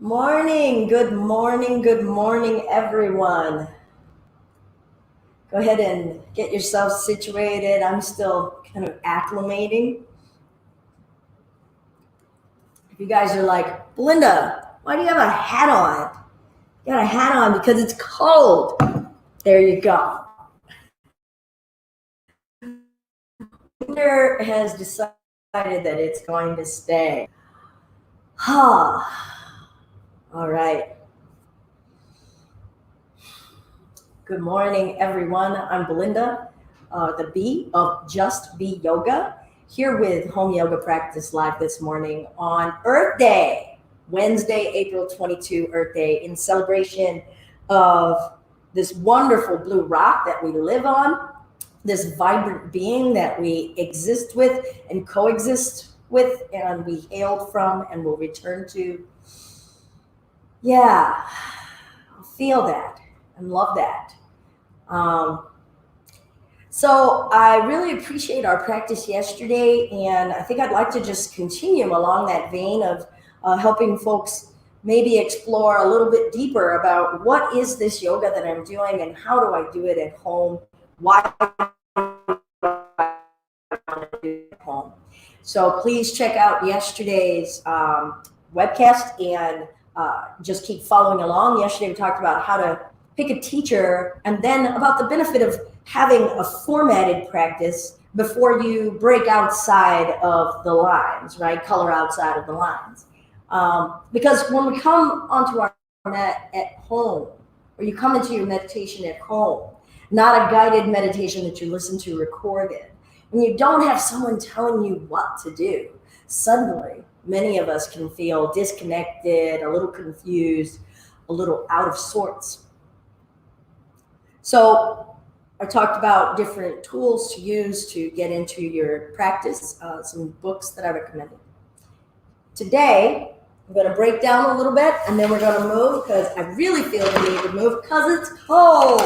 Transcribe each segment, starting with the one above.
Good morning, everyone. Go ahead and get yourself situated. I'm still kind of acclimating. If you guys are like, Belinda, why do you have a hat on? You got a hat on because it's cold. There you go. Winter has decided that it's going to stay. All right. Good morning, everyone. I'm Belinda, the B of Just Be Yoga, here with Home Yoga Practice Live this morning on Earth Day, Wednesday, April 22, Earth Day, in celebration of this wonderful blue rock that we live on, this vibrant being that we exist with and coexist with, and we hailed from and will return to. Yeah, I feel that and love that. So I really appreciate our practice yesterday, and I think I'd like to just continue along that vein of helping folks maybe explore a little bit deeper about what is this yoga that I'm doing and how do I do it at home? Why do I want to do it at home? So please check out yesterday's webcast and just keep following along. Yesterday we talked about how to pick a teacher and then about the benefit of having a formatted practice before you break outside of the lines, right? Color outside of the lines. Because when we come onto our mat at home, or you come into your meditation at home, not a guided meditation that you listen to recorded, when you don't have someone telling you what to do, suddenly many of us can feel disconnected, a little confused, a little out of sorts. So I talked about different tools to use to get into your practice, some books that I recommended. Today, I'm going to break down a little bit and then we're going to move because I really feel the need to move because it's cold.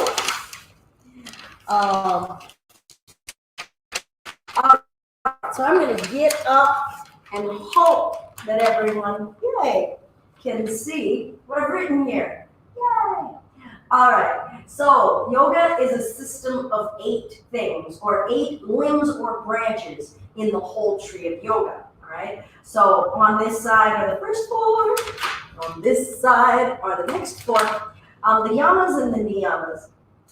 So I'm going to get up and hope that everyone, can see what I've written here. Yay! All right, so yoga is a system of 8 things, or 8 limbs or branches in the whole tree of yoga, all right? So on this side are the first 4, on this side are the next 4, the yamas and the niyamas.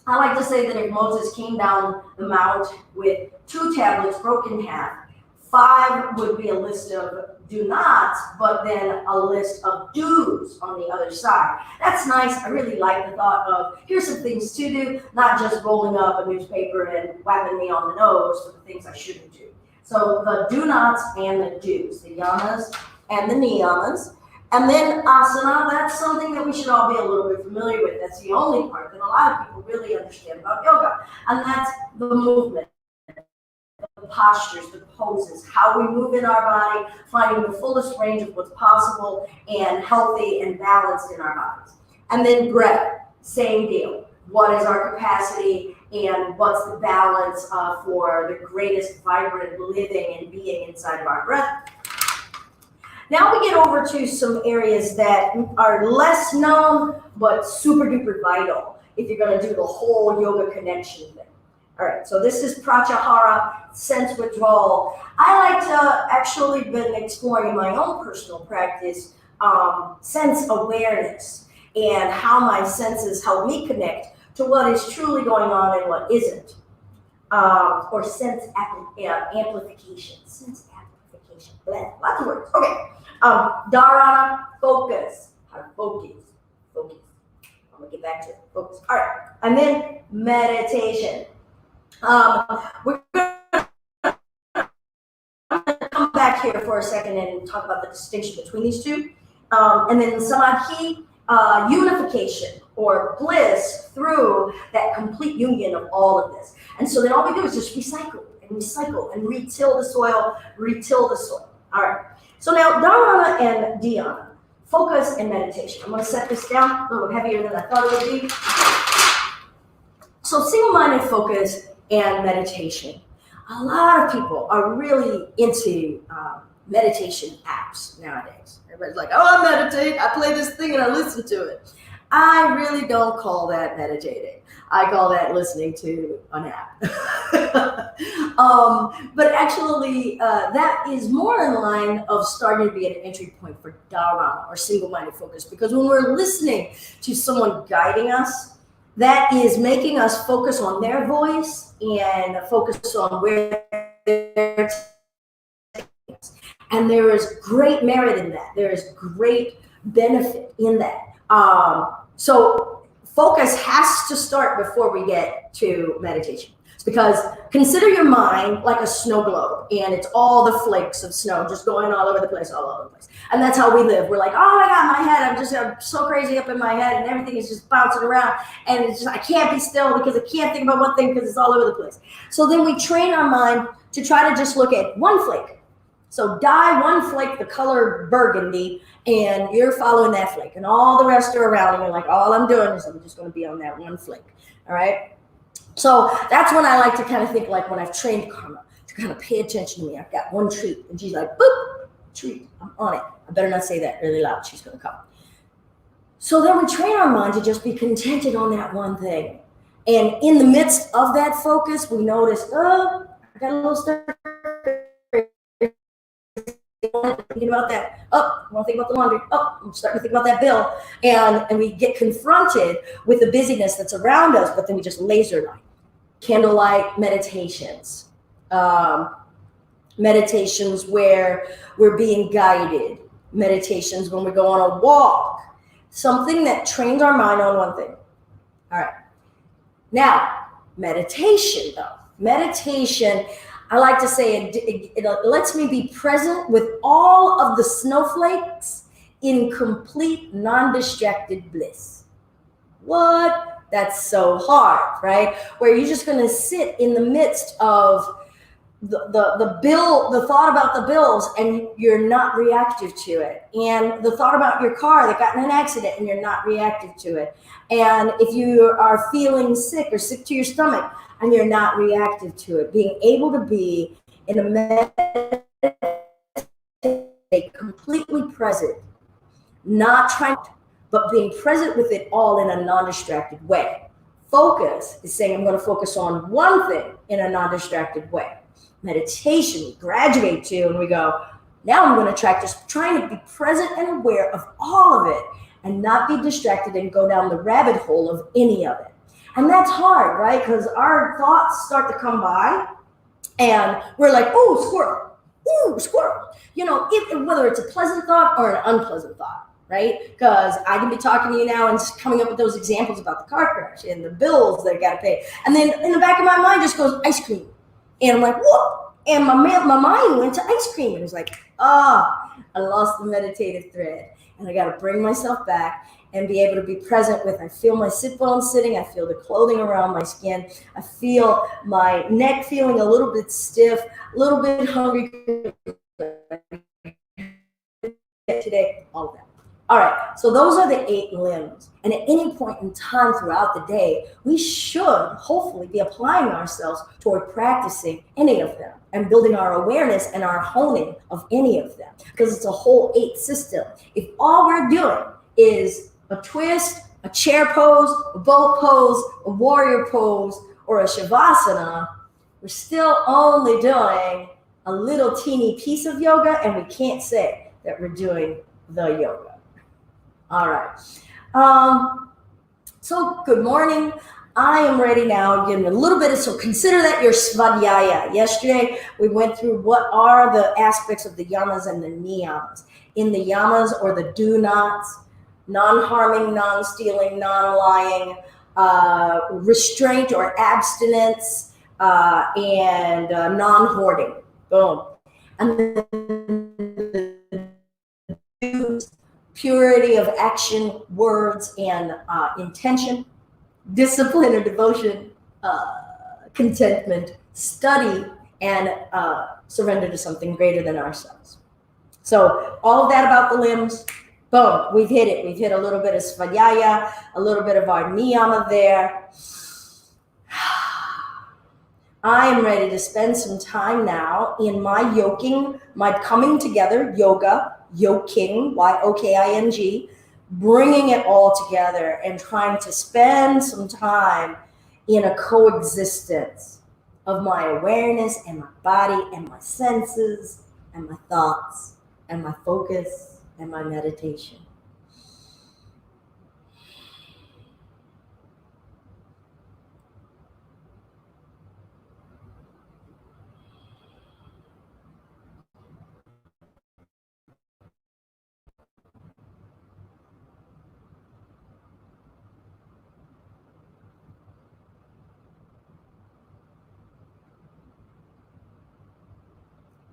I like to say that if Moses came down the mount with 2 tablets broken in half, 5 would be a list of do nots, but then a list of do's on the other side. That's nice. I really like the thought of here's some things to do, not just rolling up a newspaper and whapping me on the nose for the things I shouldn't do. So the do nots and the do's, the yamas and the niyamas. And then asana, that's something that we should all be a little bit familiar with. That's the only part that a lot of people really understand about yoga. And that's the movement, the postures, the poses, how we move in our body, finding the fullest range of what's possible and healthy and balanced in our bodies. And then breath, same deal. What is our capacity and what's the balance for the greatest vibrant living and being inside of our breath? Now we get over to some areas that are less known but super duper vital if you're going to do the whole yoga connection thing. All right, so this is pratyahara, sense withdrawal. I like to actually been exploring in my own personal practice sense awareness and how my senses help me connect to what is truly going on and what isn't, or sense amplification. Sense amplification. Lots of words. Okay. Dharana, focus. How to focus. Focus. I'm gonna get back to it. Focus. All right, and then meditation. We're gonna come back here for a second and talk about the distinction between these two. And then samadhi, unification or bliss through that complete union of all of this. And so then all we do is just recycle and retill the soil. All right. So now dharana and dhyana, focus and meditation. I'm going to set this down a little heavier than I thought it would be. So single-minded focus and meditation. A lot of people are really into meditation apps nowadays. Everybody's like, oh, I meditate. I play this thing and I listen to it. I really don't call that meditating. I call that listening to an app. But actually, that is more in line of starting to be an entry point for Dharma or single-minded focus. Because when we're listening to someone guiding us, that is making us focus on their voice and focus on where they're taking us. And there is great merit in that. There is great benefit in that. So focus has to start before we get to meditation. It's because consider your mind like a snow globe, and it's all the flakes of snow just going all over the place, all over the place. And that's how we live. We're like, oh my God, my head, I'm so crazy up in my head, and everything is just bouncing around, and it's just, I can't be still because I can't think about one thing because it's all over the place. So then we train our mind to try to just look at one flake. So dye one flake the color burgundy, and you're following that flake, and all the rest are around, and you're like, all I'm doing is I'm just going to be on that one flake. All right. So that's when I like to kind of think, like when I've trained karma to kind of pay attention to me. I've got one treat, and she's like, boop, treat, I'm on it. I better not say that really loud. She's going to come. So then we train our mind to just be contented on that one thing. And in the midst of that focus, we notice, oh, I got a little stir. Thinking about that. Oh, I want to think about the laundry. Oh, I'm starting to think about that bill. And we get confronted with the busyness that's around us, but then we just laser light. Candlelight meditations. Meditations where we're being guided. Meditations when we go on a walk. Something that trains our mind on one thing. All right. Now, meditation though. Meditation, I like to say it lets me be present with all of the snowflakes in complete non-distracted bliss. What? That's so hard, right? Where you're just going to sit in the midst of the thought about the bills, and you're not reactive to it. And the thought about your car that got in an accident, and you're not reactive to it. And if you are feeling sick or sick to your stomach, and you're not reactive to it, being able to be in a meditation, completely present, not trying, but being present with it all in a non-distracted way. Focus is saying I'm going to focus on one thing in a non-distracted way. Meditation, we graduate to, and we go, now I'm going to practice trying to be present and aware of all of it and not be distracted and go down the rabbit hole of any of it. And that's hard, right? Because our thoughts start to come by and we're like, oh, squirrel, ooh, squirrel. You know, whether it's a pleasant thought or an unpleasant thought, right? Because I can be talking to you now and coming up with those examples about the car crash and the bills that I got to pay. And then in the back of my mind just goes ice cream. And I'm like, whoa. And my mind went to ice cream. And it's like, I lost the meditative thread. And I got to bring myself back and be able to be present with, I feel my sit bones sitting, I feel the clothing around my skin, I feel my neck feeling a little bit stiff, a little bit hungry today, all of that. All right, so those are the 8 limbs. And at any point in time throughout the day, we should hopefully be applying ourselves toward practicing any of them and building our awareness and our honing of any of them, because it's a whole 8 system. If all we're doing is a twist, a chair pose, a boat pose, a warrior pose, or a shavasana, we're still only doing a little teeny piece of yoga, and we can't say that we're doing the yoga. All right. So good morning. I am ready now, getting a little bit of, so consider that your svadhyaya. Yesterday, we went through what are the aspects of the yamas and the niyamas. In the yamas, or the do-nots, non-harming, non-stealing, non-lying, restraint or abstinence, and non-hoarding. Boom. And then the purity of action, words, and intention, discipline or devotion, contentment, study, and surrender to something greater than ourselves. So all of that about the limbs, boom, we've hit it. We've hit a little bit of svadhyaya, a little bit of our niyama there. I am ready to spend some time now in my yoking, my coming together yoga, yoking, Y-O-K-I-N-G, bringing it all together and trying to spend some time in a coexistence of my awareness and my body and my senses and my thoughts and my focus and my meditation.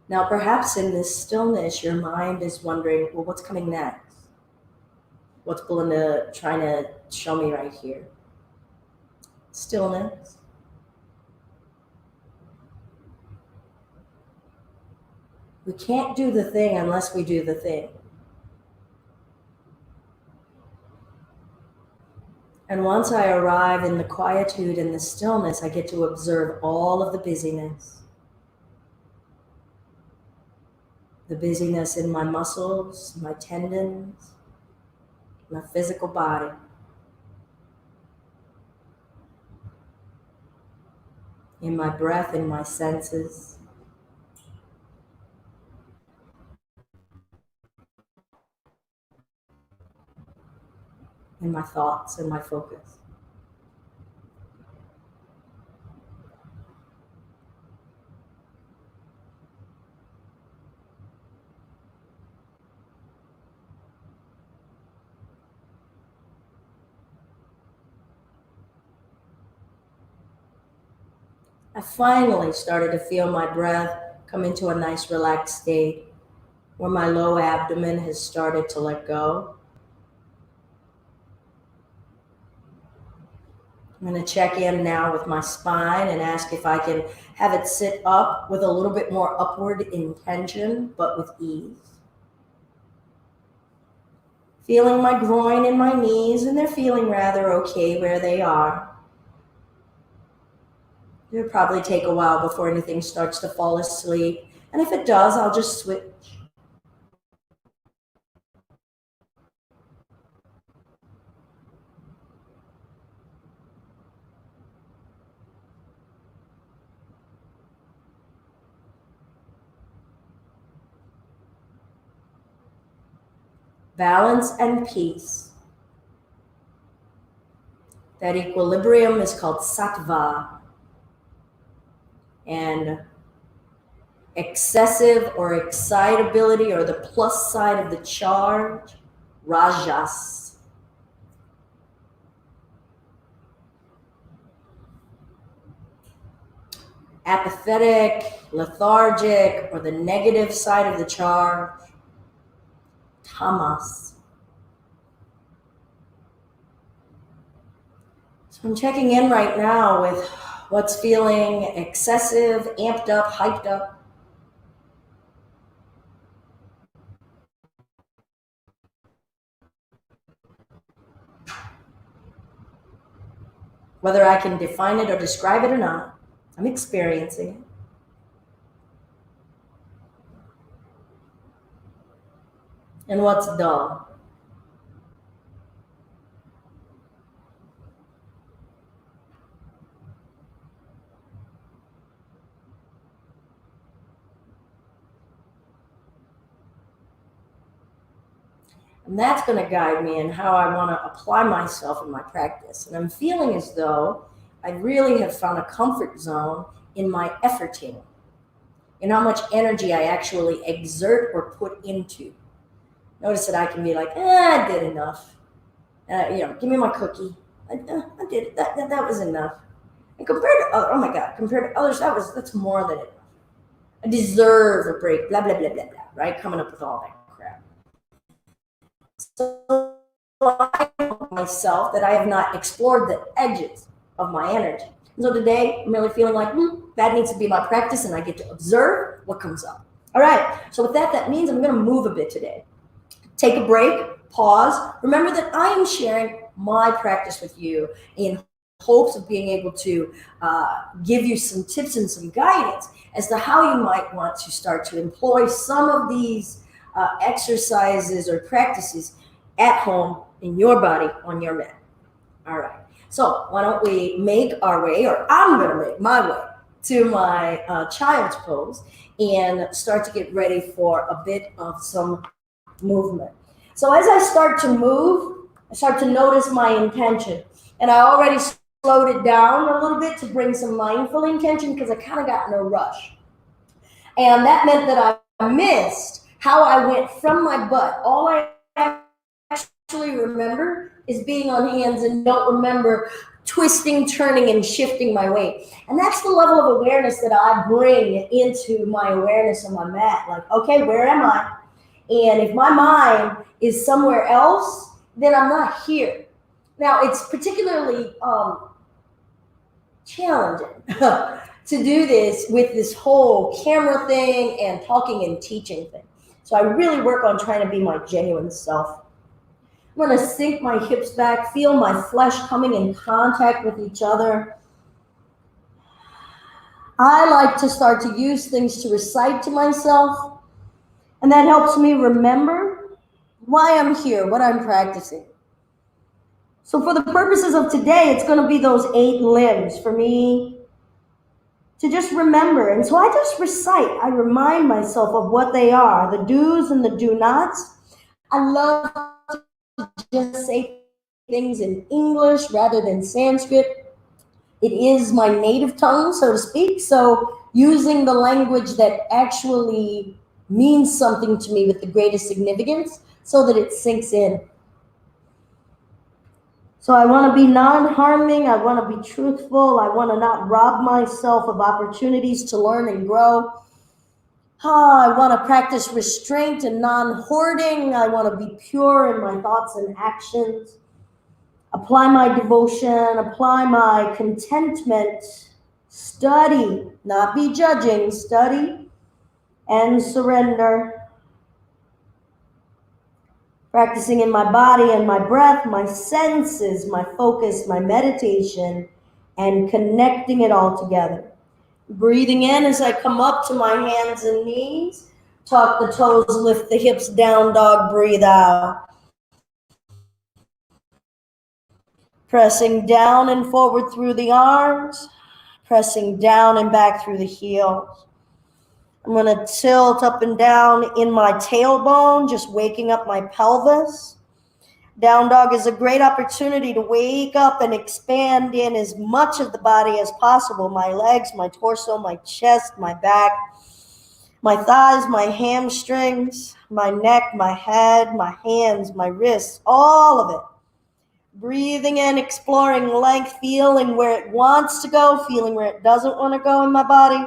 Now, perhaps in this stillness, your mind is wondering, well, what's coming next? What's Belinda trying to show me right here? Stillness. We can't do the thing unless we do the thing. And once I arrive in the quietude and the stillness, I get to observe all of the busyness. The busyness in my muscles, my tendons, my physical body. In my breath, in my senses. In my thoughts and my focus. I finally started to feel my breath come into a nice relaxed state where my low abdomen has started to let go. I'm going to check in now with my spine and ask if I can have it sit up with a little bit more upward intention, but with ease. Feeling my groin and my knees, and they're feeling rather okay where they are. It'll probably take a while before anything starts to fall asleep. And if it does, I'll just switch. Balance and peace. That equilibrium is called sattva. And excessive or excitability, or the plus side of the charge, rajas. Apathetic, lethargic, or the negative side of the charge, tamas. So I'm checking in right now with what's feeling excessive, amped up, hyped up. Whether I can define it or describe it or not, I'm experiencing it. And what's dull? And that's going to guide me in how I want to apply myself in my practice. And I'm feeling as though I really have found a comfort zone in my efforting, in how much energy I actually exert or put into. Notice that I can be like, I did enough. Give me my cookie. I did it. That was enough. And compared to oh my God, compared to others, that's more than enough. I deserve a break. Blah blah blah blah blah. Right? Coming up with all that crap. So I know myself that I have not explored the edges of my energy. And so today, I'm really feeling like that needs to be my practice, and I get to observe what comes up. All right. So with that, that means I'm going to move a bit today. Take a break, pause. Remember that I am sharing my practice with you in hopes of being able to give you some tips and some guidance as to how you might want to start to employ some of these exercises or practices at home in your body on your mat. All right. So why don't we make our way, or I'm going to make my way to my child's pose and start to get ready for a bit of some movement. So as I start to move, I start to notice my intention. And I already slowed it down a little bit to bring some mindful intention because I kind of got in a rush. And that meant that I missed how I went from my butt. All I actually remember is being on hands and don't remember twisting, turning, and shifting my weight. And that's the level of awareness that I bring into my awareness on my mat. Like, okay, where am I? And if my mind is somewhere else, then I'm not here. Now, it's particularly challenging to do this with this whole camera thing and talking and teaching thing. So I really work on trying to be my genuine self. I'm going to sink my hips back, feel my flesh coming in contact with each other. I like to start to use things to recite to myself, and that helps me remember why I'm here, what I'm practicing. So for the purposes of today, it's going to be those 8 limbs for me to just remember. And so I just recite. I remind myself of what they are, the do's and the do-nots. I love to just say things in English rather than Sanskrit. It is my native tongue, so to speak. So using the language that actually means something to me with the greatest significance so that it sinks in. So I want to be non-harming. I want to be truthful. I want to not rob myself of opportunities to learn and grow. I want to practice restraint and non-hoarding. I want to be pure in my thoughts and actions. Apply my devotion, apply my contentment, study, not be judging, study and surrender. Practicing in my body and my breath, my senses, my focus, my meditation, and connecting it all together. Breathing in as I come up to my hands and knees. Tuck the toes, lift the hips, down dog, breathe out. Pressing down and forward through the arms. Pressing down and back through the heels. I'm going to tilt up and down in my tailbone, just waking up my pelvis. Down dog is a great opportunity to wake up and expand in as much of the body as possible. My legs, my torso, my chest, my back, my thighs, my hamstrings, my neck, my head, my hands, my wrists, all of it. Breathing in, exploring length, feeling where it wants to go, feeling where it doesn't want to go in my body.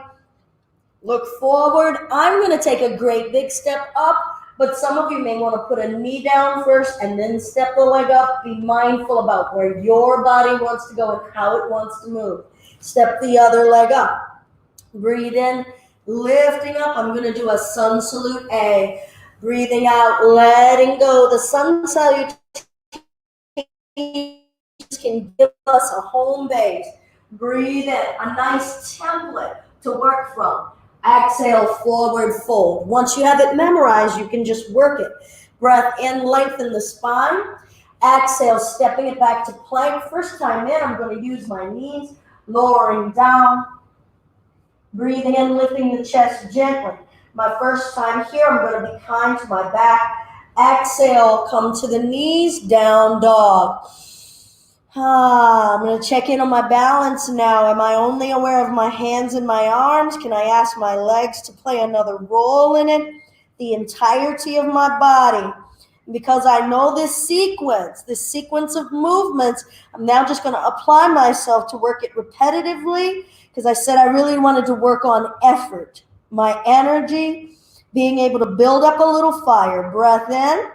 Look forward. I'm going to take a great big step up, but some of you may want to put a knee down first and then step the leg up. Be mindful about where your body wants to go and how it wants to move. Step the other leg up. Breathe in, lifting up. I'm going to do a sun salute A. Breathing out, letting go. The sun salute can give us a home base. Breathe in, a nice template to work from. Exhale, forward fold. Once you have it memorized, you can just work it. Breath in, lengthen the spine. Exhale, stepping it back to plank. First time in, I'm going to use my knees, lowering down. Breathing in, lifting the chest gently. My first time here, I'm going to be kind to my back. Exhale, come to the knees, down dog. I'm going to check in on my balance now. Am I only aware of my hands and my arms? Can I ask my legs to play another role in it? The entirety of my body. Because I know this sequence of movements, I'm now just going to apply myself to work it repetitively, because I said I really wanted to work on effort, my energy, being able to build up a little fire. Breath in,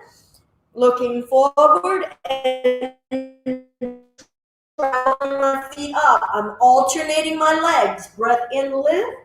looking forward, and traveling my feet up. I'm alternating my legs. Breath in, lift.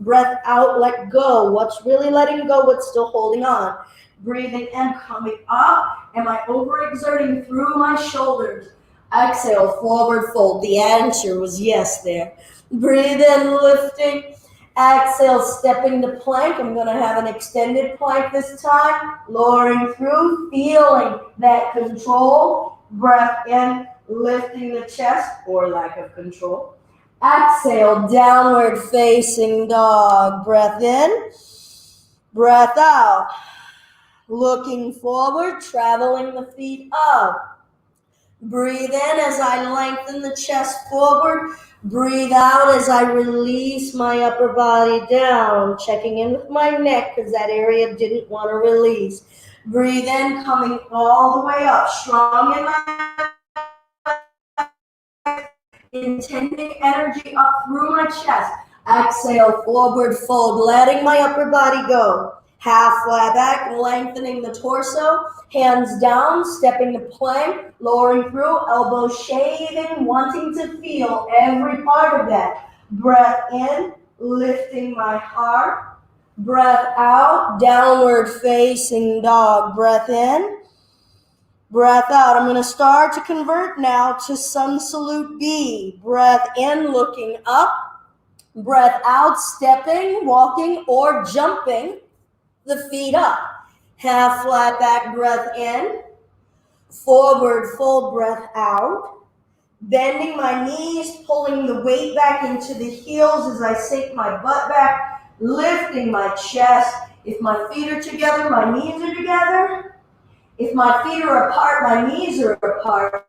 Breath out, let go. What's really letting go? What's still holding on? Breathing in, coming up. Am I overexerting through my shoulders? Exhale, forward fold. The answer was yes there. Breathe in, lifting. Exhale, stepping to plank. I'm going to have an extended plank this time. Lowering through, feeling that control. Breath in, lifting the chest or lack of control. Exhale, downward facing dog. Breath in, breath out. Looking forward, traveling the feet up. Breathe in as I lengthen the chest forward. Breathe out as I release my upper body down. Checking in with my neck because that area didn't want to release. Breathe in, coming all the way up. Strong in my intending energy up through my chest. Exhale, forward fold, letting my upper body go. Half flat back, lengthening the torso. Hands down, stepping to plank, lowering through, elbows shaving, wanting to feel every part of that. Breath in, lifting my heart. Breath out, downward facing dog. Breath in. Breath out. I'm going to start to convert now to sun salute B. Breath in, looking up. Breath out, stepping, walking, or jumping the feet up. Half flat back, breath in. Forward fold, breath out. Bending my knees, pulling the weight back into the heels as I sink my butt back. Lifting my chest. If my feet are together, my knees are together. If my feet are apart, my knees are apart.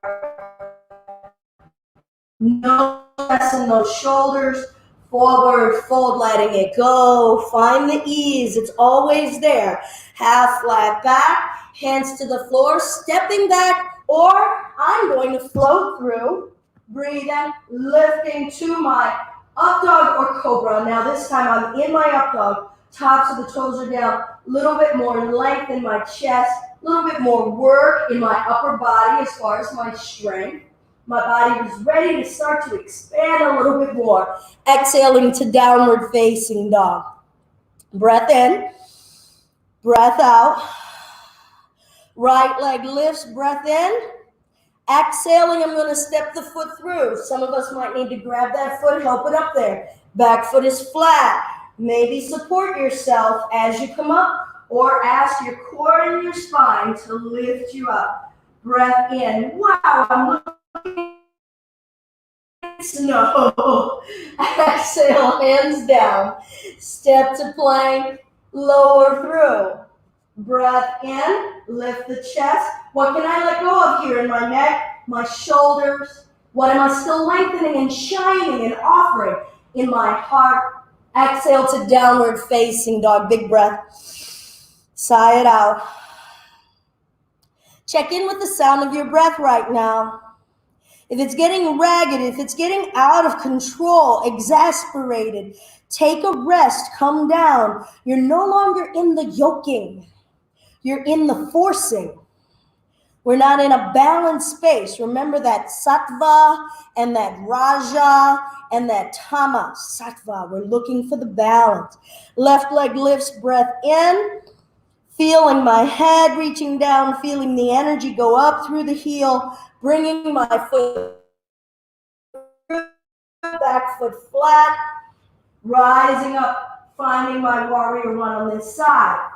No chest and no shoulders. Forward fold, letting it go. Find the ease. It's always there. Half flat back, hands to the floor, stepping back, or I'm going to float through. Breathe in, lifting to my up dog or cobra. Now this time I'm in my up dog. Tops of the toes are down. A little bit more length in my chest. A little bit more work in my upper body as far as my strength. My body was ready to start to expand a little bit more. Exhaling to downward facing dog. Breath in, breath out. Right leg lifts, breath in. Exhaling, I'm going to step the foot through. Some of us might need to grab that foot, help it up there. Back foot is flat. Maybe support yourself as you come up or ask your core and your spine to lift you up. Breath in. Wow, I'm looking at snow. Exhale, hands down. Step to plank, lower through. Breath in, lift the chest. What can I let go of here in my neck, my shoulders? What am I still lengthening and shining and offering in my heart? Exhale to downward facing dog. Big breath. Sigh it out. Check in with the sound of your breath right now. If it's getting ragged, if it's getting out of control, exasperated, take a rest, come down. You're no longer in the yoking. You're in the forcing. We're not in a balanced space. Remember that sattva and that raja and that tama. Sattva, we're looking for the balance. Left leg lifts, breath in. Feeling my head reaching down, feeling the energy go up through the heel, bringing my foot back foot flat, rising up, finding my warrior one on this side.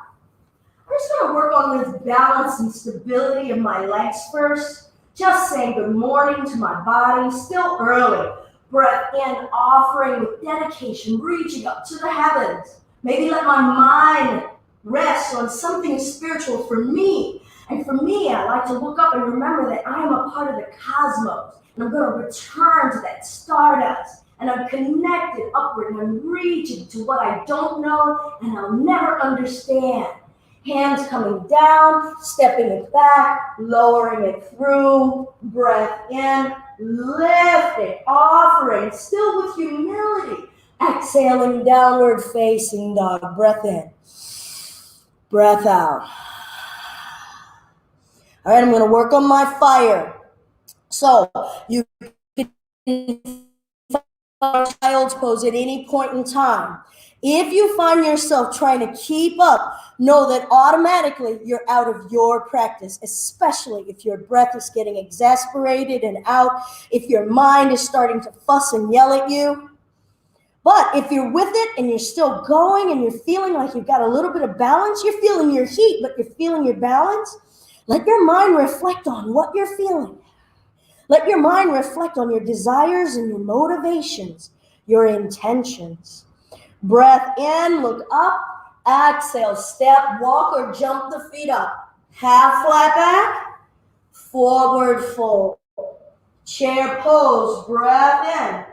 I'm just going to work on this balance and stability of my legs first. Just saying good morning to my body, still early. Breath in, offering with dedication, reaching up to the heavens. Maybe let my mind rest on something spiritual for me. And for me, I like to look up and remember that I am a part of the cosmos. And I'm going to return to that stardust. And I'm connected upward and I'm reaching to what I don't know and I'll never understand. Hands coming down, stepping it back, lowering it through, breath in, lifting, offering, still with humility. Exhaling, downward facing dog, breath in, breath out. All right, I'm going to work on my fire. So you can find child's pose at any point in time. If you find yourself trying to keep up, know that automatically you're out of your practice, especially if your breath is getting exasperated and out, if your mind is starting to fuss and yell at you. But if you're with it and you're still going and you're feeling like you've got a little bit of balance, you're feeling your heat, but you're feeling your balance, let your mind reflect on what you're feeling. Let your mind reflect on your desires and your motivations, your intentions. Breath in, look up. Exhale, step, walk, or jump the feet up. Half flat back, forward fold. Chair pose, breath in.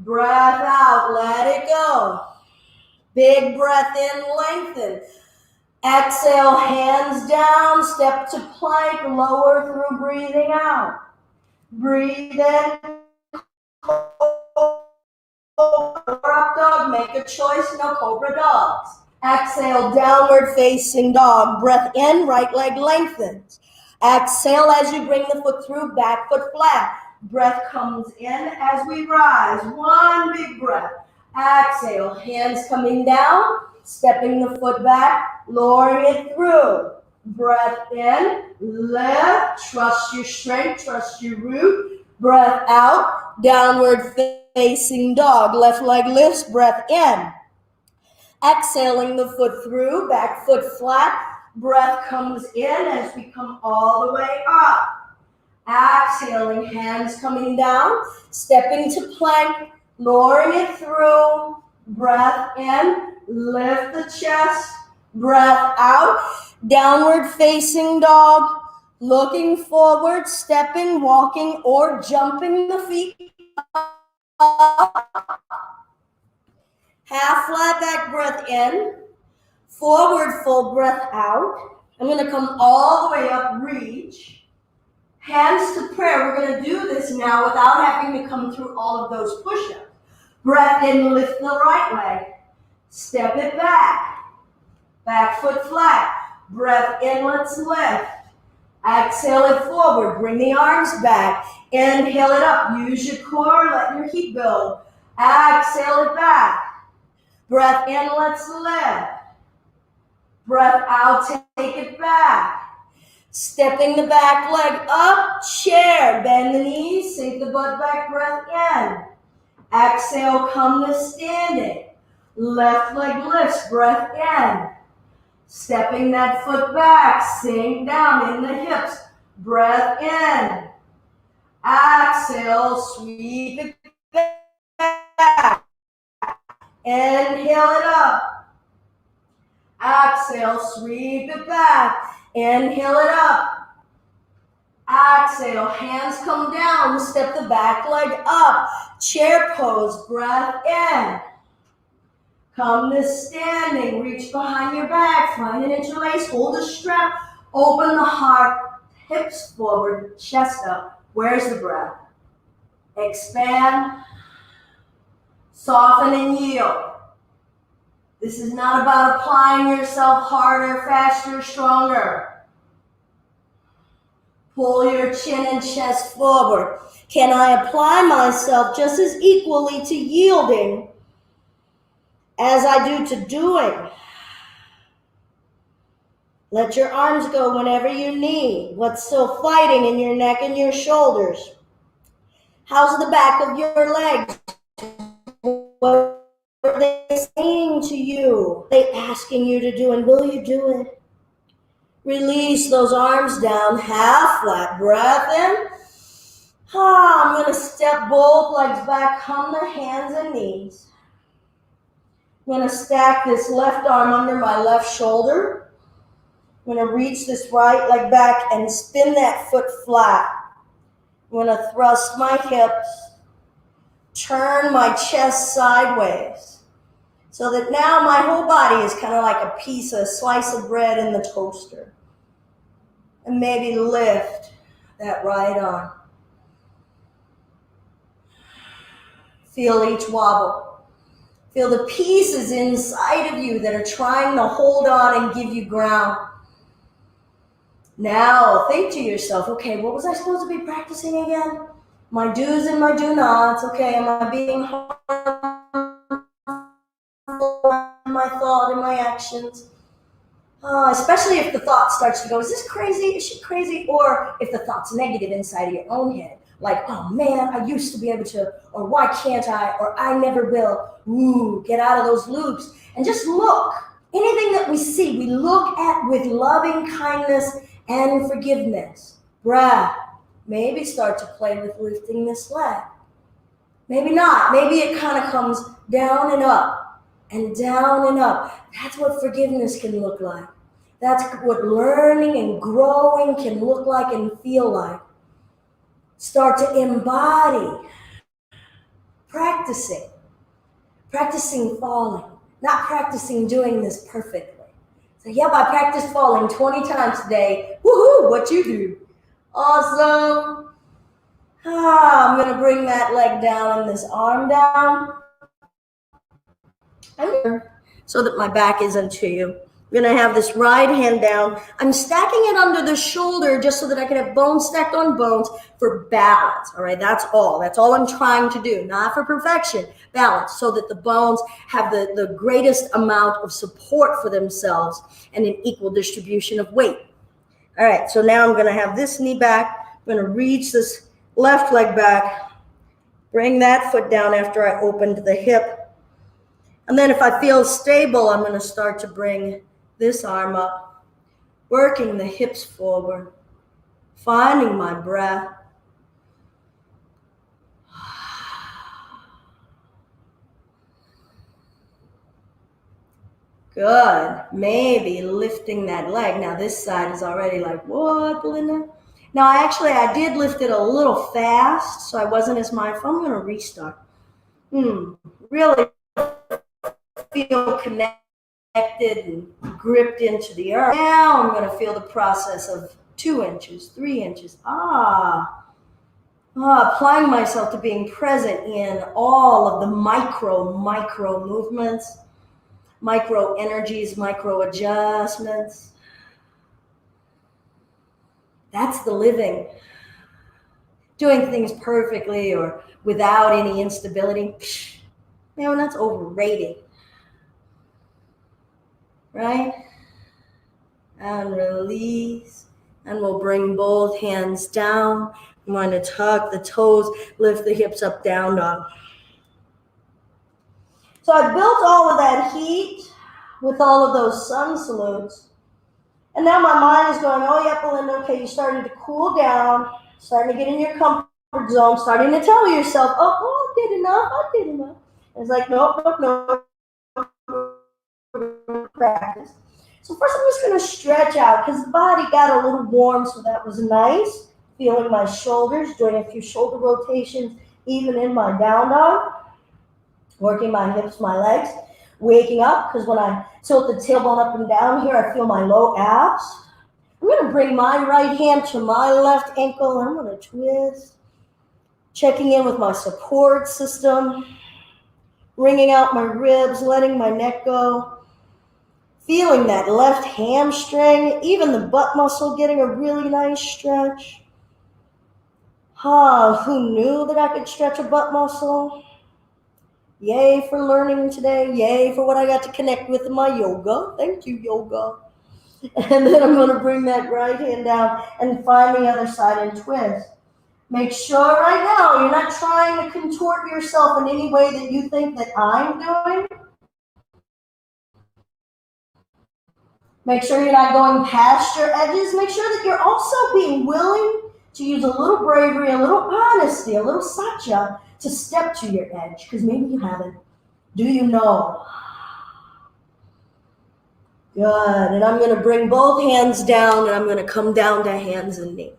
Breath out, let it go. Big breath in, lengthen. Exhale, hands down, step to plank, lower through breathing out. Breathe in, up dog, make a choice, no cobra dogs. Exhale, downward facing dog. Breath in, right leg lengthens. Exhale as you bring the foot through, back foot flat. Breath comes in as we rise. One big breath. Exhale, hands coming down, stepping the foot back, lowering it through. Breath in, lift, trust your strength, trust your root. Breath out, downward facing dog. Left leg lifts, breath in. Exhaling the foot through, back foot flat. Breath comes in as we come all the way up. Exhaling, hands coming down, stepping to plank, lowering it through. Breath in, lift the chest. Breath out, downward facing dog. Looking forward, stepping, walking, or jumping the feet up. Half flat back breath in, forward fold breath out. I'm going to come all the way up, reach. Hands to prayer. We're going to do this now without having to come through all of those push-ups. Breath in, lift the right leg. Step it back. Back foot flat. Breath in, let's lift. Exhale it forward. Bring the arms back. Inhale it up. Use your core. Let your heat build. Exhale it back. Breath in, let's lift. Breath out, take it back. Stepping the back leg up, chair. Bend the knees, sink the butt back, breath in. Exhale, come to standing. Left leg lifts, breath in. Stepping that foot back, sink down in the hips, breath in. Exhale, sweep it back. Inhale it up. Exhale, sweep it back. Inhale it up. Exhale, hands come down. Step the back leg up. Chair pose, breath in. Come to standing. Reach behind your back. Find an interlace. Hold the strap. Open the heart. Hips forward. Chest up. Where's the breath? Expand. Soften and yield. This is not about applying yourself harder, faster, stronger. Pull your chin and chest forward. Can I apply myself just as equally to yielding as I do to doing? Let your arms go whenever you need. What's still fighting in your neck and your shoulders? How's the back of your legs? What are they saying to you? What are they asking you to do, and will you do it? Release those arms down, half flat, breath in. I'm going to step both legs back, come to hands and knees. I'm going to stack this left arm under my left shoulder. I'm going to reach this right leg back and spin that foot flat. I'm going to thrust my hips, turn my chest sideways, so that now my whole body is kind of like a slice of bread in the toaster. And maybe lift that right arm. Feel each wobble. Feel the pieces inside of you that are trying to hold on and give you ground. Now think to yourself, okay, what was I supposed to be practicing again? My do's and my do nots. Okay, am I being harmful my actions. Especially if the thought starts to go, is this crazy? Is she crazy? Or if the thought's negative inside of your own head, like, oh man, I used to be able to, or why can't I, or I never will. Ooh, get out of those loops and just look. Anything that we see, we look at with loving kindness and forgiveness. Bruh, maybe start to play with lifting this leg. Maybe not. Maybe it kind of comes down and up and down and up. That's what forgiveness can look like. That's what learning and growing can look like and feel like. Start to embody practicing falling, not practicing doing this perfectly. So, yep, I practiced falling 20 times today. Woohoo, what you do? Awesome. I'm going to bring that leg down and this arm down. So that my back isn't to you. I'm going to have this right hand down. I'm stacking it under the shoulder just so that I can have bones stacked on bones for balance. All right, that's all. That's all I'm trying to do. Not for perfection, balance, so that the bones have the greatest amount of support for themselves and an equal distribution of weight. All right, so now I'm going to have this knee back. I'm going to reach this left leg back. Bring that foot down after I opened the hip. And then if I feel stable, I'm going to start to bring this arm up, working the hips forward, finding my breath. Good. Maybe lifting that leg. Now this side is already like, what, Belinda? Now I did lift it a little fast, so I wasn't as mindful. I'm going to restart. Really feel connected and gripped into the earth. Now I'm going to feel the process of 2 inches, 3 inches. Applying myself to being present in all of the micro movements, micro energies, micro adjustments. That's the living. Doing things perfectly or without any instability, man, that's overrated. Right? And release. And we'll bring both hands down. I'm going to tuck the toes, lift the hips up, down dog. So I built all of that heat with all of those sun salutes. And now my mind is going, oh, yeah, Belinda, okay, you're starting to cool down, starting to get in your comfort zone, starting to tell yourself, I did enough. And it's like, nope. Practice. So first I'm just going to stretch out because the body got a little warm, so that was nice. Feeling my shoulders, doing a few shoulder rotations, even in my down dog. Working my hips, my legs. Waking up, because when I tilt the tailbone up and down here, I feel my low abs. I'm going to bring my right hand to my left ankle, and I'm going to twist. Checking in with my support system. Wringing out my ribs, letting my neck go. Feeling that left hamstring, even the butt muscle getting a really nice stretch. Who knew that I could stretch a butt muscle? Yay for learning today. Yay for what I got to connect with in my yoga. Thank you, yoga. And then I'm going to bring that right hand down and find the other side and twist. Make sure right now you're not trying to contort yourself in any way that you think that I'm doing. Make sure you're not going past your edges. Make sure that you're also being willing to use a little bravery, a little honesty, a little satya to step to your edge, because maybe you haven't. Do you know? Good. And I'm going to bring both hands down, and I'm going to come down to hands and knees.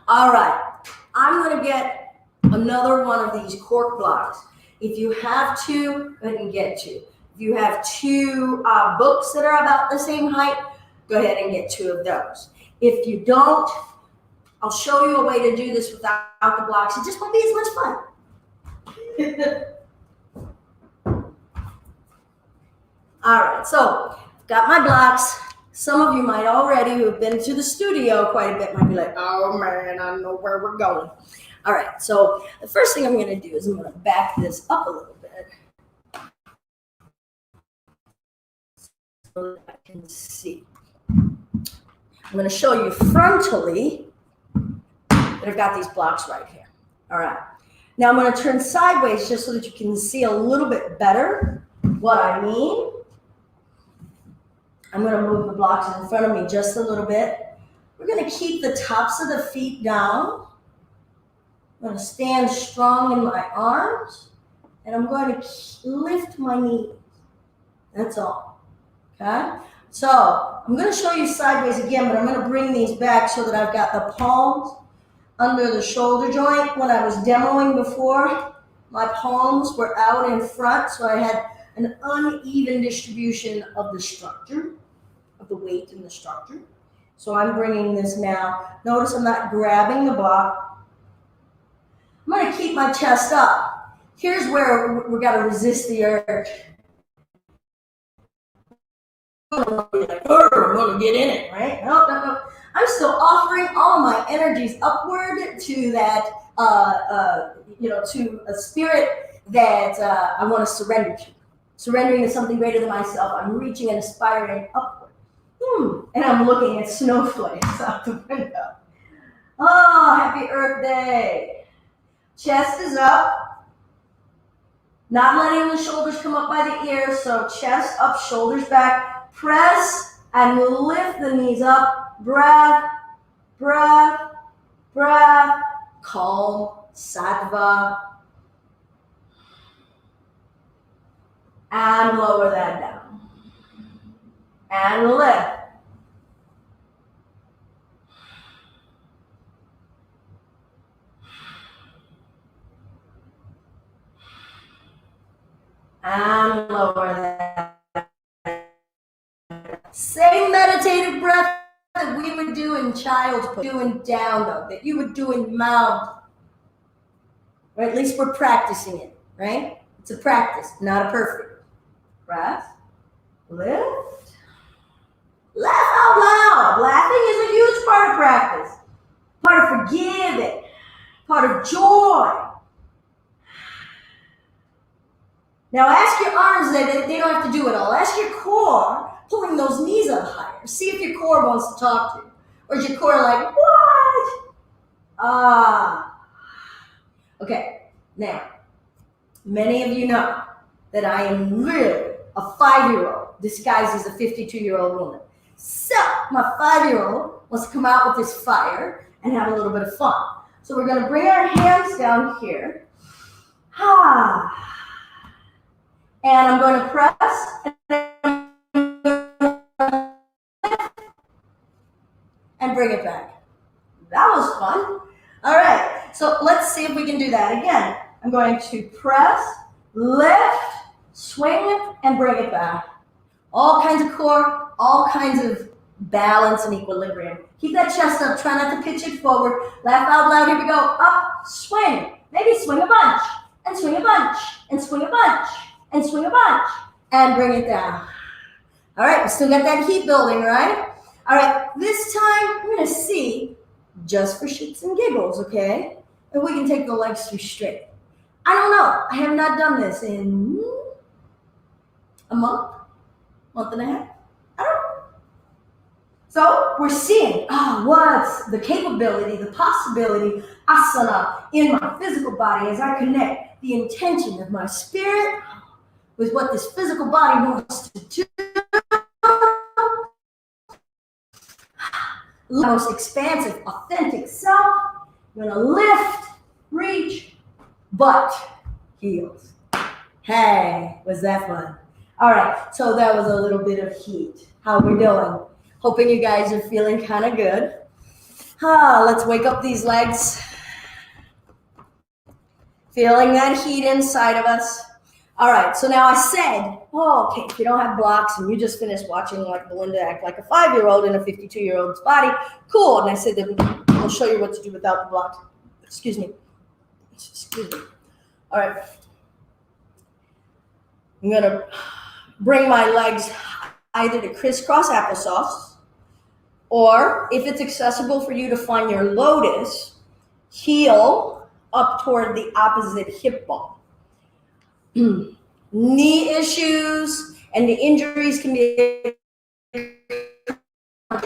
All right. I'm going to get another one of these cork blocks. If you have two, go ahead and get two. If you have two books that are about the same height, go ahead and get two of those. If you don't, I'll show you a way to do this without the blocks. It just won't be as much fun. All right, so I've got my blocks. Some of you might already, who have been to the studio quite a bit, might be like, oh man, I know where we're going. All right, so the first thing I'm going to do is I'm going to back this up a little bit. that I can see. I'm going to show you frontally that I've got these blocks right here. All right. Now I'm going to turn sideways just so that you can see a little bit better what I mean. I'm going to move the blocks in front of me just a little bit. We're going to keep the tops of the feet down. I'm going to stand strong in my arms, and I'm going to lift my knees. That's all. Okay? So I'm going to show you sideways again, but I'm going to bring these back so that I've got the palms under the shoulder joint. When I was demoing before, my palms were out in front, so I had an uneven distribution of the structure, of the weight in the structure. So I'm bringing this now. Notice I'm not grabbing the block. I'm going to keep my chest up. Here's where we've got to resist the urge. I'm going to get in it, right? No. I'm still offering all my energies upward to that, to a spirit that I want to surrender to. Surrendering to something greater than myself. I'm reaching and aspiring upward. And I'm looking at snowflakes out the window. Oh, happy Earth Day. Chest is up. Not letting the shoulders come up by the ears, so chest up, shoulders back. Press and lift the knees up. Breath, breath, breath. Calm, sattva. And lower that down. And lift. And lower that. Same meditative breath that we would do in child's pose, do in down dog, that you would do in mount. Or at least we're practicing it, right? It's a practice, not a perfect. Breath, lift, laugh out loud. Laughing is a huge part of practice, part of forgiving, part of joy. Now ask your arms that they don't have to do it all. Ask your core, pulling those knees up higher. See if your core wants to talk to you. Or is your core like, what? Okay, now, many of you know that I am really a 5-year-old disguised as a 52-year-old woman. So, my 5-year-old wants to come out with this fire and have a little bit of fun. So we're going to bring our hands down here. And I'm going to press and bring it back. That was fun. All right, so let's see if we can do that again. I'm going to press, lift, swing, and bring it back. All kinds of core, all kinds of balance and equilibrium. Keep that chest up. Try not to pitch it forward. Laugh out loud. Here we go. Up, swing. Maybe swing a bunch, and swing a bunch, and swing a bunch, and swing a bunch, and bring it down. All right, we still got that heat building, right? All right, this time we're going to see, just for shits and giggles, okay, if we can take the legs through straight. I don't know. I have not done this in a month and a half. I don't know. So we're seeing, what's the capability, the possibility, asana in my physical body as I connect the intention of my spirit with what this physical body wants to do. Most expansive, authentic self. I'm going to lift, reach, butt, heels. Hey, was that fun? All right, so that was a little bit of heat. How we doing? Hoping you guys are feeling kind of good. Let's wake up these legs. Feeling that heat inside of us. All right, so now I said, okay, if you don't have blocks and you just finished watching like Belinda act like a 5-year-old in a 52-year-old's body, cool. And I said that I'll show you what to do without the blocks. Excuse me. All right. I'm going to bring my legs either to crisscross applesauce, or if it's accessible for you to find your lotus, heel up toward the opposite hip ball. Knee issues and the injuries can be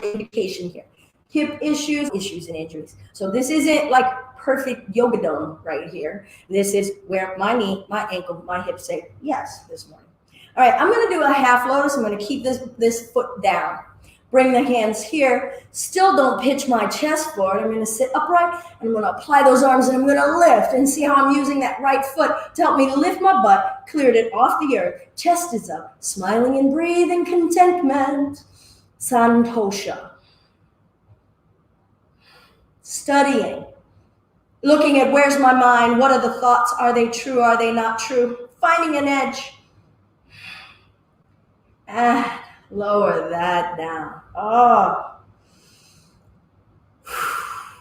indication here. Hip issues and injuries. So this isn't like perfect yoga dome right here. This is where my knee, my ankle, my hip say yes this morning. All right, I'm going to do a half lotus. I'm going to keep this foot down. Bring the hands here. Still don't pitch my chest forward. I'm going to sit upright and I'm going to apply those arms and I'm going to lift and see how I'm using that right foot to help me to lift my butt, cleared it off the earth. Chest is up, smiling and breathing contentment. Santosha. Studying. Looking at where's my mind, what are the thoughts, are they true, are they not true? Finding an edge. Lower that down. Oh,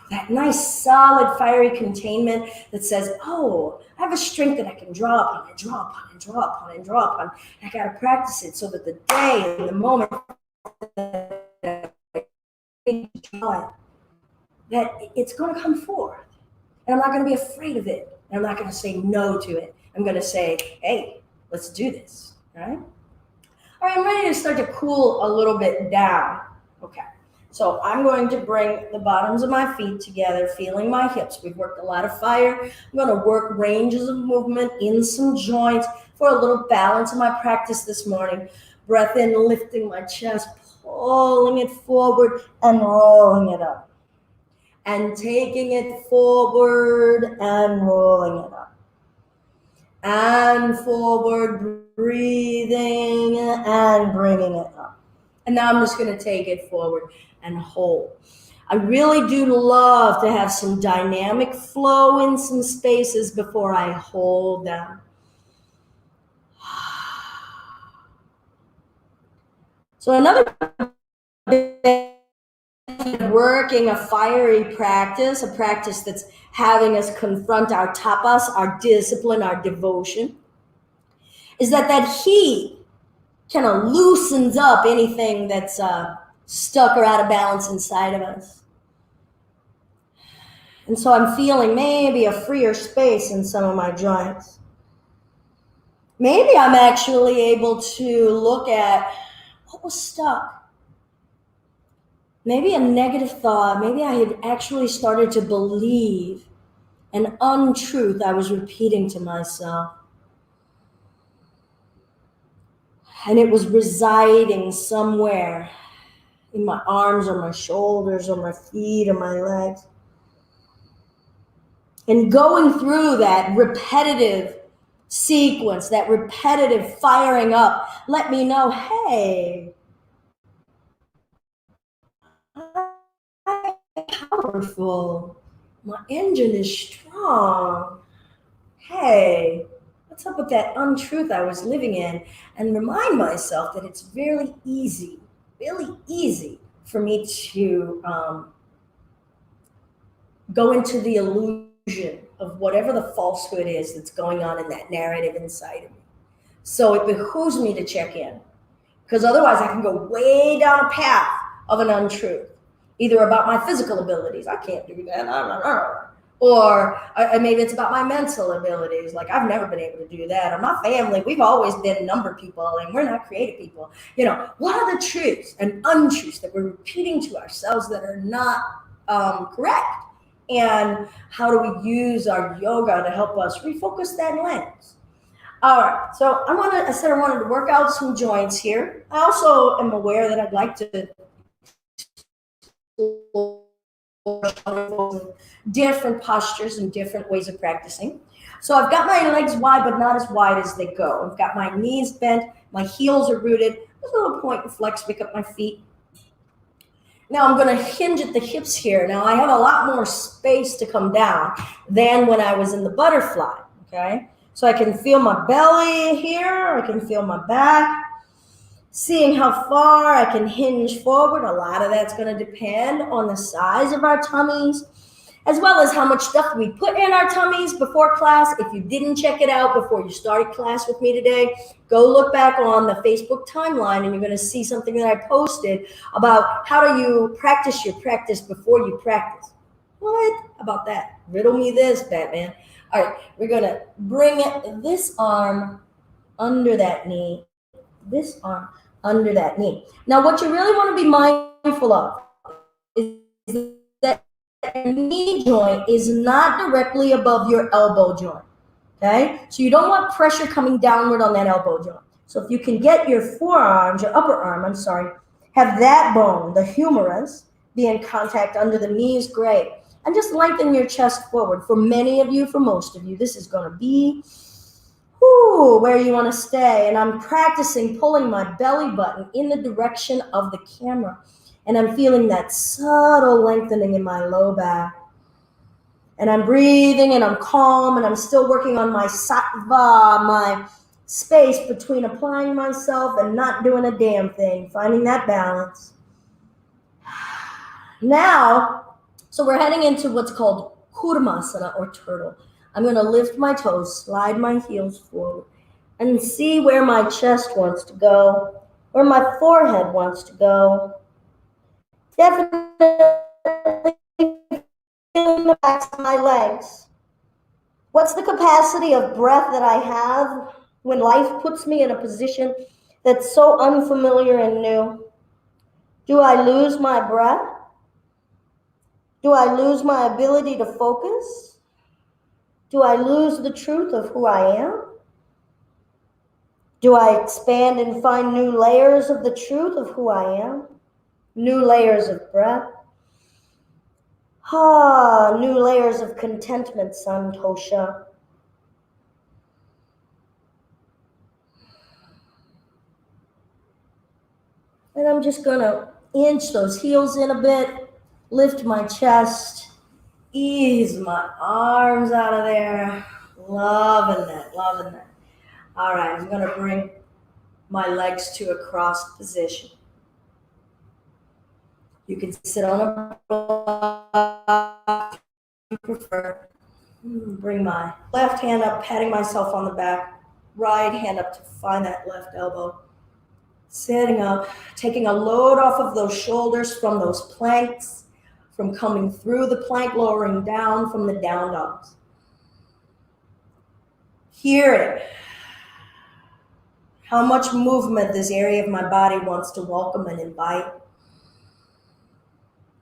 that nice solid fiery containment that says, oh, I have a strength that I can draw upon and draw upon and draw upon and draw upon. I got to practice it so that the day and the moment that it's going to come forth. And I'm not going to be afraid of it. And I'm not going to say no to it. I'm going to say, hey, let's do this. All right? All right, I'm ready to start to cool a little bit down. Okay. So I'm going to bring the bottoms of my feet together, feeling my hips. We've worked a lot of fire. I'm going to work ranges of movement in some joints for a little balance in my practice this morning. Breath in, lifting my chest, pulling it forward and rolling it up. And taking it forward and rolling it up. And forward, breathing and bringing it up. And now I'm just going to take it forward and hold. I really do love to have some dynamic flow in some spaces before I hold them. So another working a fiery practice, a practice that's having us confront our tapas, our discipline, our devotion, is that heat kind of loosens up anything that's stuck or out of balance inside of us. And so I'm feeling maybe a freer space in some of my joints. Maybe I'm actually able to look at what was stuck. Maybe a negative thought, maybe I had actually started to believe an untruth I was repeating to myself. And it was residing somewhere in my arms or my shoulders or my feet or my legs. And going through that repetitive sequence, that repetitive firing up, let me know, hey, I'm powerful. My engine is strong. Hey, what's up with that untruth I was living in? And remind myself that it's really easy for me to go into the illusion of whatever the falsehood is that's going on in that narrative inside of me. So it behooves me to check in, because otherwise I can go way down a path of an untruth, either about my physical abilities. I can't do that. Or maybe it's about my mental abilities. Like, I've never been able to do that. Or my family, we've always been number people and we're not creative people. You know, what are the truths and untruths that we're repeating to ourselves that are not correct? And how do we use our yoga to help us refocus that lens? All right, so I said I wanted to work out some joints here. I also am aware that I'd like to different postures and different ways of practicing. So I've got my legs wide, but not as wide as they go. I've got my knees bent, my heels are rooted. There's a little point and flex, pick up my feet. Now I'm going to hinge at the hips here. Now I have a lot more space to come down than when I was in the butterfly, okay? So I can feel my belly here, I can feel my back. Seeing how far I can hinge forward. A lot of that's going to depend on the size of our tummies, as well as how much stuff we put in our tummies before class. If you didn't check it out before you started class with me today, go look back on the Facebook timeline and you're going to see something that I posted about how do you practice your practice before you practice. What about that? Riddle me this, Batman. All right, we're going to bring this arm under that knee, this arm under that knee. Now, what you really want to be mindful of is that your knee joint is not directly above your elbow joint. Okay? So you don't want pressure coming downward on that elbow joint. So if you can get your forearms, your upper arm, have that bone, the humerus, be in contact under the knee is great. And just lengthen your chest forward. For many of you, for most of you, this is going to be where you want to stay. And I'm practicing pulling my belly button in the direction of the camera. And I'm feeling that subtle lengthening in my low back. And I'm breathing and I'm calm and I'm still working on my sattva, my space between applying myself and not doing a damn thing, finding that balance. Now, so we're heading into what's called Kurmasana or turtle. I'm going to lift my toes, slide my heels forward, and see where my chest wants to go, where my forehead wants to go. Definitely in the backs of my legs. What's the capacity of breath that I have when life puts me in a position that's so unfamiliar and new? Do I lose my breath? Do I lose my ability to focus? Do I lose the truth of who I am? Do I expand and find new layers of the truth of who I am? New layers of breath? New layers of contentment, Santosha. And I'm just going to inch those heels in a bit, lift my chest, ease my arms out of there. Loving that, loving that. All right, I'm going to bring my legs to a cross position. You can sit on a block if you prefer. Bring my left hand up, patting myself on the back, right hand up to find that left elbow. Sitting up, taking a load off of those shoulders from those planks, from coming through the plank, lowering down from the down dogs. Hearing how much movement this area of my body wants to welcome and invite.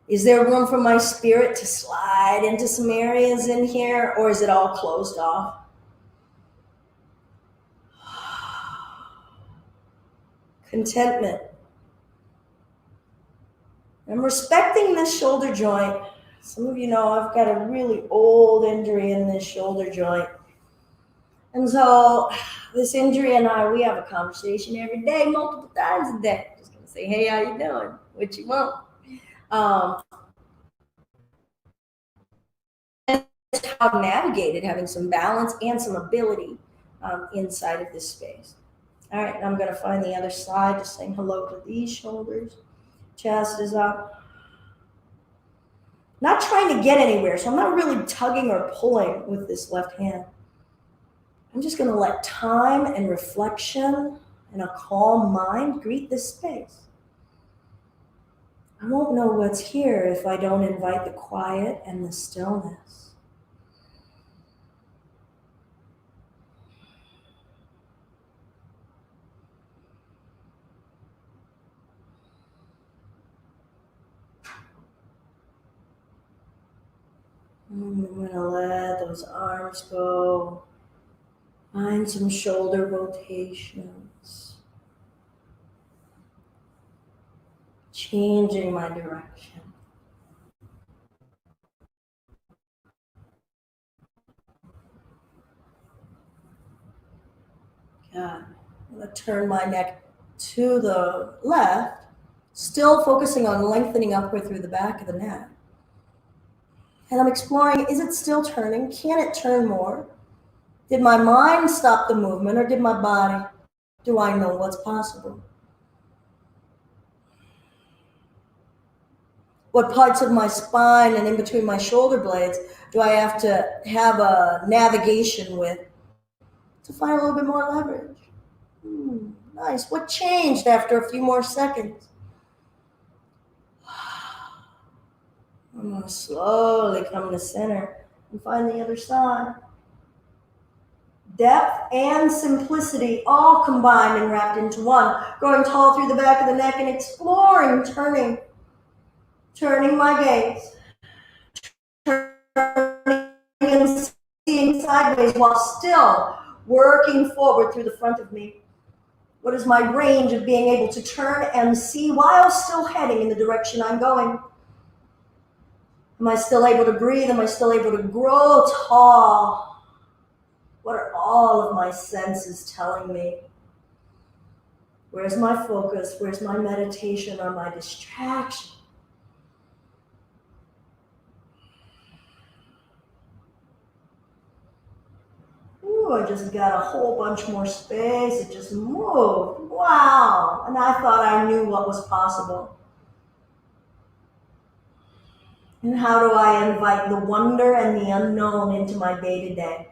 Is there room for my spirit to slide into some areas in here, or is it all closed off? Contentment. I'm respecting this shoulder joint. Some of you know I've got a really old injury in this shoulder joint. And so this injury and I, we have a conversation every day, multiple times a day. Just gonna say, hey, how you doing? What you want? And how I've navigated having some balance and some ability inside of this space. All right, I'm gonna find the other side, just saying hello to these shoulders. Chest is up. Not trying to get anywhere, so I'm not really tugging or pulling with this left hand. I'm just going to let time and reflection and a calm mind greet this space. I won't know what's here if I don't invite the quiet and the stillness. I'm going to let those arms go. Find some shoulder rotations. Changing my direction. Good. I'm going to turn my neck to the left, still focusing on lengthening upward through the back of the neck. And I'm exploring, is it still turning? Can it turn more? Did my mind stop the movement or did my body? Do I know what's possible? What parts of my spine and in between my shoulder blades do I have to have a navigation with to find a little bit more leverage? Nice. What changed after a few more seconds? I'm going to slowly come to center and find the other side. Depth and simplicity all combined and wrapped into one, growing tall through the back of the neck and exploring, turning my gaze, turning and seeing sideways while still working forward through the front of me. What is my range of being able to turn and see while still heading in the direction I'm going? Am I still able to breathe? Am I still able to grow tall? What are all of my senses telling me? Where's my focus? Where's my meditation or my distraction? Ooh, I just got a whole bunch more space. It just moved. Wow. And I thought I knew what was possible. And how do I invite the wonder and the unknown into my day-to-day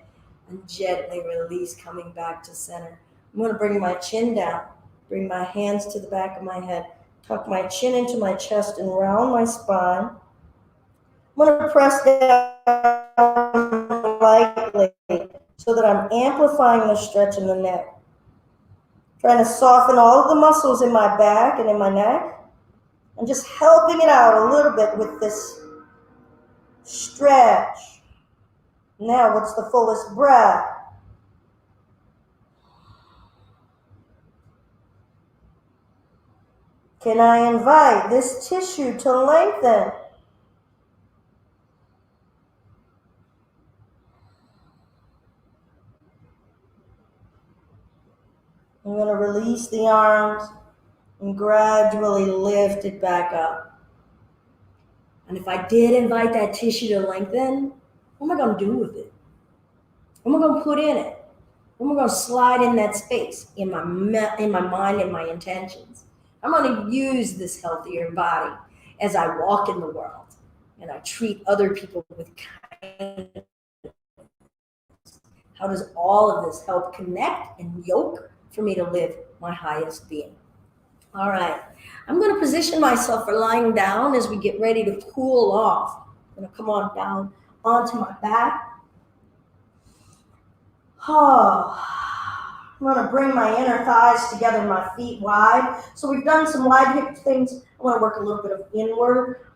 and gently release, coming back to center? I'm going to bring my chin down, bring my hands to the back of my head, tuck my chin into my chest and round my spine. I'm going to press down lightly so that I'm amplifying the stretch in the neck. Trying to soften all of the muscles in my back and in my neck and just helping it out a little bit with this stretch. Now, what's the fullest breath? Can I invite this tissue to lengthen? I'm going to release the arms and gradually lift it back up. And if I did invite that tissue to lengthen, what am I going to do with it? What am I going to put in it? What am I going to slide in that space in my mind and my intentions? I'm going to use this healthier body as I walk in the world and I treat other people with kindness. How does all of this help connect and yoke for me to live my highest being? All right, I'm going to position myself for lying down as we get ready to cool off. I'm going to come on down onto my back. Oh, I'm going to bring my inner thighs together, my feet wide. So we've done some wide hip things. I want to work a little bit of inward.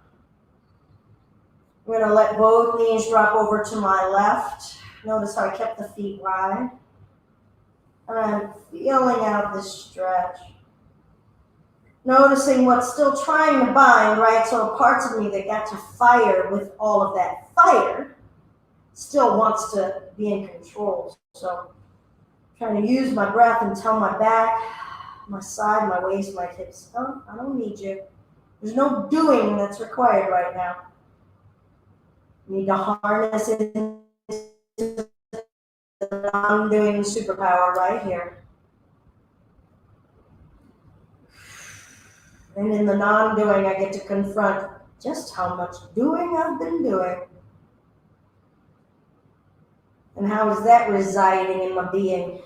I'm going to let both knees drop over to my left. Notice how I kept the feet wide. And I'm feeling out this stretch. Noticing what's still trying to bind, right? So parts of me that got to fire with all of that fire still wants to be in control. So trying to use my breath and tell my back, my side, my waist, my hips, oh, I don't need you. There's no doing that's required right now. You need to harness it into the non-doing superpower right here. And in the non-doing, I get to confront just how much doing I've been doing. And how is that residing in my being?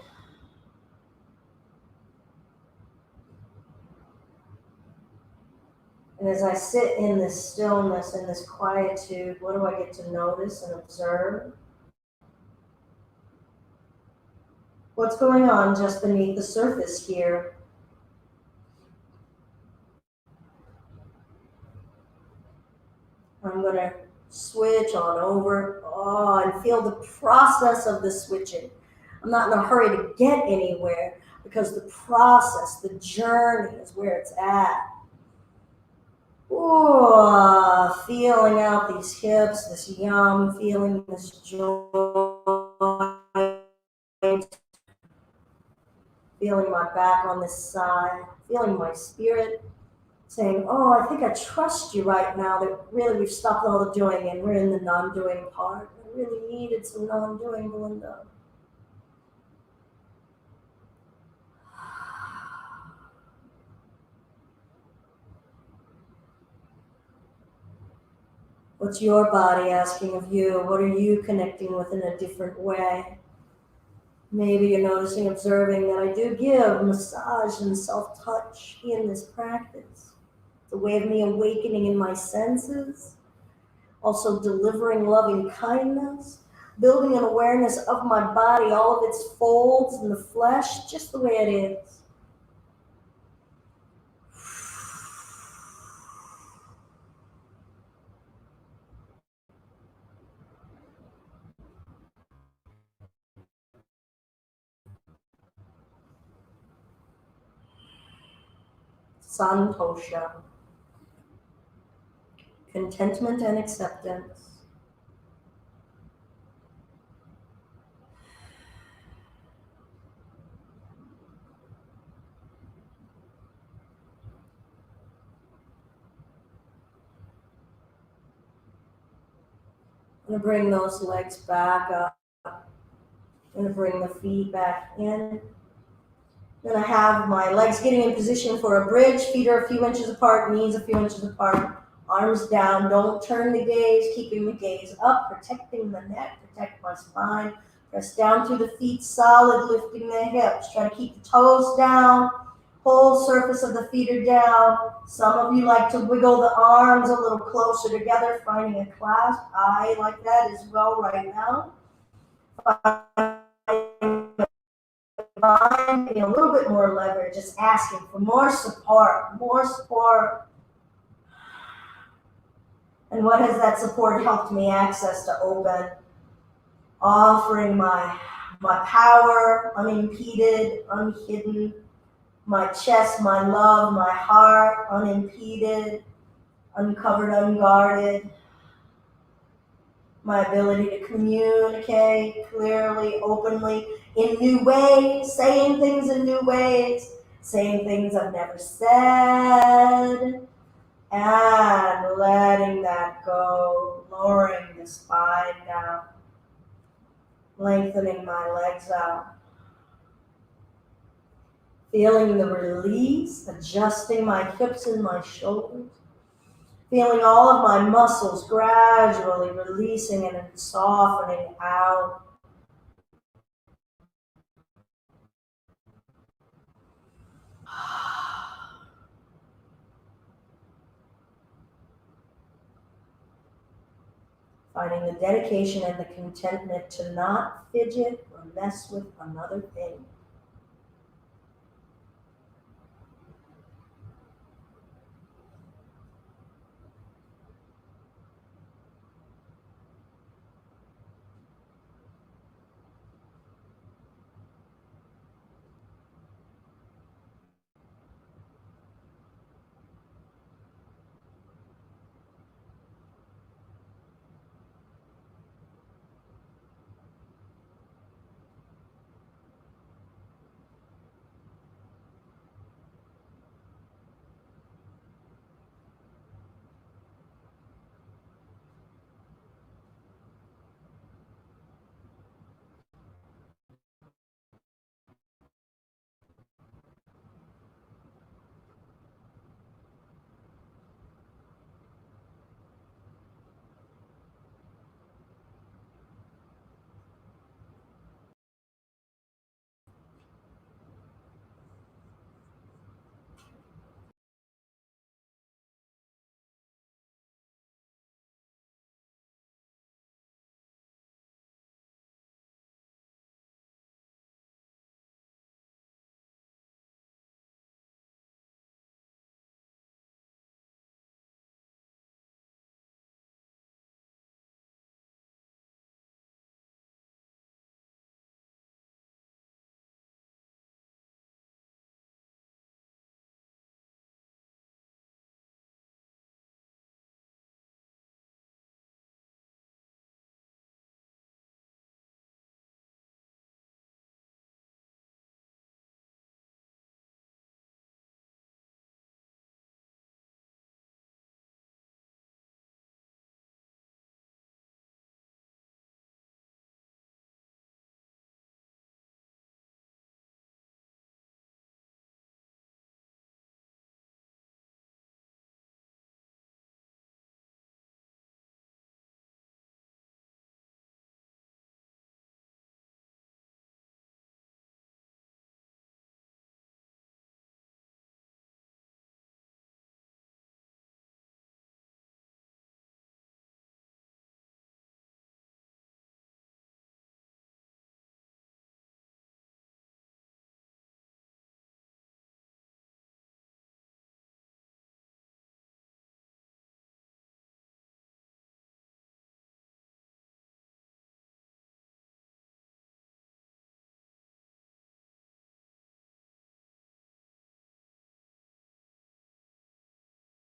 And as I sit in this stillness and this quietude, what do I get to notice and observe? What's going on just beneath the surface here? I'm going to switch on over and feel the process of the switching. I'm not in a hurry to get anywhere because the process, the journey is where it's at. Ooh, feeling out these hips, this yum, feeling this joy, feeling my back on this side, feeling my spirit saying, oh, I think I trust you right now, that really we've stopped all the doing and we're in the non-doing part. I really needed some non-doing, Belinda. What's your body asking of you? What are you connecting with in a different way? Maybe you're noticing, observing that I do give massage and self-touch in this practice. It's a way of me awakening in my senses, also delivering loving kindness, building an awareness of my body, all of its folds and the flesh, just the way it is. Santosha, contentment and acceptance. I'm going to bring those legs back up. I'm going to bring the feet back in. I'm going to have my legs getting in position for a bridge. Feet are a few inches apart, knees a few inches apart, arms down. Don't turn the gaze, keeping the gaze up, protecting the neck, protect my spine. Press down through the feet, solid, lifting the hips. Try to keep the toes down. Whole surface of the feet are down. Some of you like to wiggle the arms a little closer together, finding a clasp. I like that as well right now. Finding a little bit more leverage, just asking for more support, more support. And what has that support helped me access to open? Offering my power, unimpeded, unhidden, my chest, my love, my heart, unimpeded, uncovered, unguarded, my ability to communicate clearly, openly, in new ways, saying things in new ways, saying things I've never said, and letting that go, lowering the spine down, lengthening my legs out. Feeling the release, adjusting my hips and my shoulders. Feeling all of my muscles gradually releasing and softening out. Finding the dedication and the contentment to not fidget or mess with another thing.